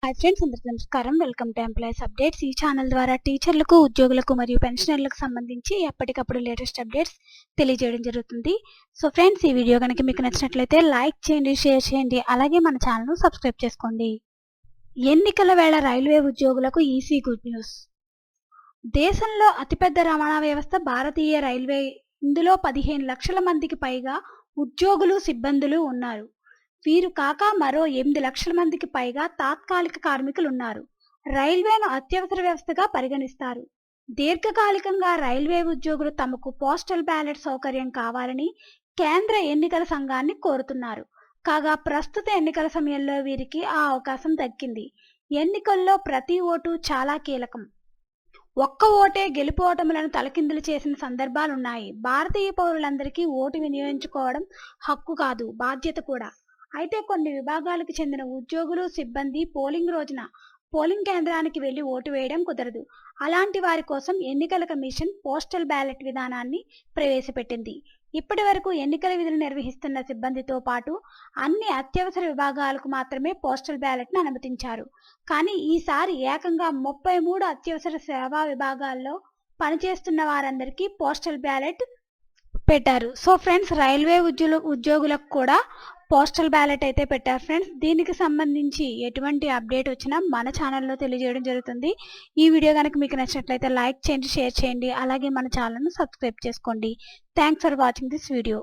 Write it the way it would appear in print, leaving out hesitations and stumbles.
Hi friends, అందరికీ నమస్కారం. Welcome to employees updates. ఈ ఛానల్ ద్వారా టీచర్లకు, ఉద్యోగులకు మరియు పెన్షనర్లకు సంబంధించి ఎప్పటికప్పుడు లేటెస్ట్ అప్డేట్స్ తెలియజేయడం జరుగుతుంది. సో ఫ్రెండ్స్, ఈ వీడియో కనుక మీకు నచ్చినట్లయితే లైక్ చేయండి, షేర్ చేయండి, అలాగే మన ఛానల్ను సబ్స్క్రైబ్ చేసుకోండి. ఎన్నికల వేళ రైల్వే ఉద్యోగులకు ఈసీ గుడ్ న్యూస్. దేశంలో అతిపెద్ద రవాణా వ్యవస్థ భారతీయ రైల్వే. ఇందులో 15 లక్షల మందికి పైగా ఉద్యోగులు, సిబ్బందులు ఉన్నారు. వీరు కాక మరో 8 లక్షల మందికి పైగా తాత్కాలిక కార్మికులు ఉన్నారు. రైల్వేను అత్యవసర వ్యవస్థగా పరిగణిస్తారు. దీర్ఘకాలికంగా రైల్వే ఉద్యోగులు తమకు పోస్టల్ బ్యాలెట్ సౌకర్యం కావాలని కేంద్ర ఎన్నికల సంఘాన్ని కోరుతున్నారు. కాగా ప్రస్తుత ఎన్నికల సమయంలో వీరికి ఆ అవకాశం దక్కింది. ఎన్నికల్లో ప్రతి ఓటు చాలా కీలకం. ఒక్క ఓటే గెలుపు ఓటములను తలకిందులు చేసిన సందర్భాలున్నాయి. భారతీయ పౌరులందరికీ ఓటు వినియోగించుకోవడం హక్కు కాదు, బాధ్యత కూడా. అయితే కొన్ని విభాగాలకు చెందిన ఉద్యోగులు, సిబ్బంది పోలింగ్ రోజున పోలింగ్ కేంద్రానికి వెళ్లి ఓటు వేయడం కుదరదు. అలాంటి వారి కోసం ఎన్నికల కమిషన్ పోస్టల్ బ్యాలెట్ విధానాన్ని ప్రవేశపెట్టింది. ఇప్పటి వరకు ఎన్నికల విధులు నిర్వహిస్తున్న సిబ్బందితో పాటు అన్ని అత్యవసర విభాగాలకు మాత్రమే పోస్టల్ బ్యాలెట్ను అనుమతించారు. కానీ ఈసారి ఏకంగా 33 అత్యవసర సేవా విభాగాల్లో పనిచేస్తున్న వారందరికీ పోస్టల్ బ్యాలెట్ పెట్టారు. సో ఫ్రెండ్స్, రైల్వే ఉద్యోగులకు కూడా పోస్టల్ బ్యాలెట్ అయితే పెట్టారు ఫ్రెండ్స్. దీనికి సంబంధించి ఎటువంటి అప్డేట్ వచ్చినా మన ఛానల్లో తెలియజేయడం జరుగుతుంది. ఈ వీడియో కనుక మీకు నచ్చినట్లయితే లైక్ చేయండి, షేర్ చేయండి, అలాగే మన ఛానల్ను సబ్స్క్రైబ్ చేసుకోండి. Thanks for watching this video.